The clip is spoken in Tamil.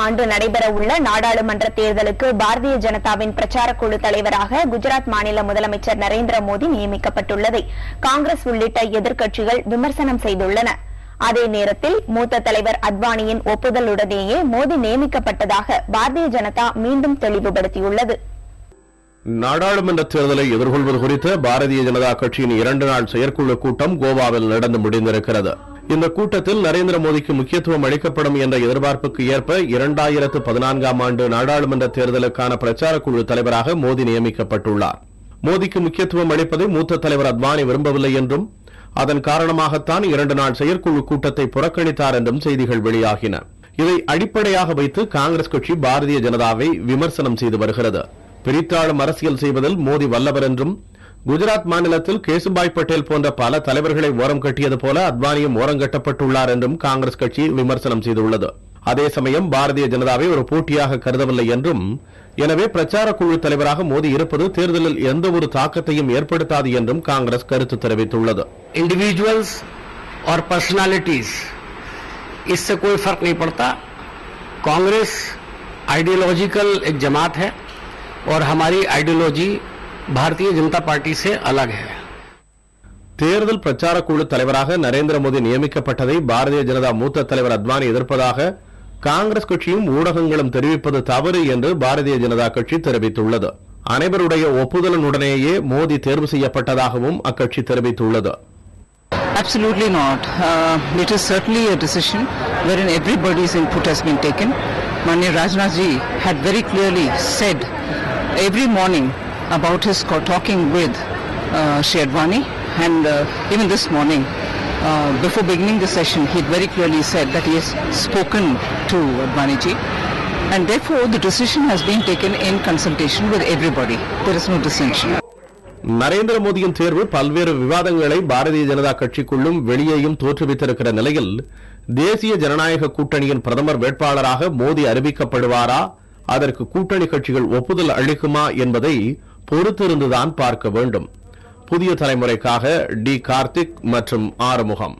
ஆண்டு நடைபெறவுள்ள நாடாளுமன்ற தேர்தலுக்கு பாரதிய ஜனதாவின் பிரச்சார குழு தலைவராக குஜராத் மாநில முதலமைச்சர் நரேந்திர மோடி நியமிக்கப்பட்டுள்ளதை காங்கிரஸ் உள்ளிட்ட எதிர்க்கட்சிகள் விமர்சனம் செய்துள்ளன. அதே நேரத்தில் மூத்த தலைவர் அத்வானியின் ஒப்புதலுடனேயே மோடி நியமிக்கப்பட்டதாக பாரதிய ஜனதா மீண்டும் தெளிவுபடுத்தியுள்ளது. நாடாளுமன்ற தேர்தலை எதிர்கொள்வது குறித்த பாரதிய ஜனதா கட்சியின் 2 நாள் செயற்குழு கூட்டம் கோவாவில் நடந்து முடிந்திருக்கிறது. இந்த கூட்டத்தில் நரேந்திர மோடிக்கு முக்கியத்துவம் அளிக்கப்படும் என்ற எதிர்பார்ப்புக்கு ஏற்ப 2014ஆம் ஆண்டு நாடாளுமன்ற தேர்தலுக்கான பிரச்சார குழு தலைவராக மோடி நியமிக்கப்பட்டுள்ளார். மோடிக்கு முக்கியத்துவம் அளிப்பதை மூத்த தலைவர் அத்வானி விரும்பவில்லை என்றும் அதன் காரணமாகத்தான் 2 நாள் செயற்குழு கூட்டத்தை புறக்கணித்தார் என்றும் செய்திகள் வெளியாகின. இதை அடிப்படையாக வைத்து காங்கிரஸ் கட்சி பாரதிய ஜனதாவை விமர்சனம் செய்து வருகிறது. பிரித்தாளும் அரசியல் செய்வதில் மோடி வல்லவர் என்றும் குஜராத் மாநிலத்தில் கேசுபாய் பட்டேல் போன்ற பல தலைவர்களை ஓரம் கட்டியது போல அத்வானியும் ஓரங்கட்டப்பட்டுள்ளார் என்றும் காங்கிரஸ் கட்சி விமர்சனம் செய்துள்ளது. அதே சமயம் பாரதிய ஜனதாவை ஒரு போட்டியாக கருதவில்லை என்றும், எனவே பிரச்சார குழு தலைவராக மோடி இருப்பது தேர்தலில் எந்த ஒரு தாக்கத்தையும் ஏற்படுத்தாது என்றும் காங்கிரஸ் கருத்து தெரிவித்துள்ளது. इंडिविजुअल्स और पर्सनालिटीज इससे कोई फर्क नहीं पड़ता. कांग्रेस आइडियोलॉजिकल एक जमात है और हमारी आइडियोलॉजी भारतीय जनता पार्टी से अलग है. தேர்தல் பிரச்சார குழு தலைவராக நரேந்திர மோடி நியமிக்கப்பட்டதை பாரதிய ஜனதா மூத்த தலைவர் அத்வானி எதிர்ப்பதாக காங்கிரஸ் கட்சியும் ஊடகங்களும் தெரிவிப்பது தவறு என்று பாரதிய ஜனதா கட்சி தெரிவித்துள்ளது. அனைவருடைய ஒப்புதலுடனேயே மோடி தேர்வு செய்யப்பட்டதாகவும் அக்கட்சி தெரிவித்துள்ளது. Absolutely not. It is certainly a decision wherein everybody's input has been taken. Manya Rajnath ji had very clearly said every morning about his talking with Shri Advani, and even this morning before beginning the session he had very clearly said that he has spoken to Advani ji, and therefore the decision has been taken in consultation with everybody. There is no dissension. Narendra மோடியின் தேர்வு பல்வேறு விவாதங்களை பாரதிய ஜனதா கட்சிக்குள்ளும் வெளியேயும் தோற்றுவித்திருக்கிற நிலையில் தேசிய ஜனநாயக கூட்டணியின் பிரதமர் வேட்பாளராக மோடி அறிவிக்கப்படுவாரா, அதற்கு கூட்டணி கட்சிகள் ஒப்புதல் அளிக்குமா என்பதை பொறுத்திருந்துதான் பார்க்க வேண்டும். புதிய தலைமுறைக்காக டி கார்த்திக் மற்றும் ஆறுமுகம்.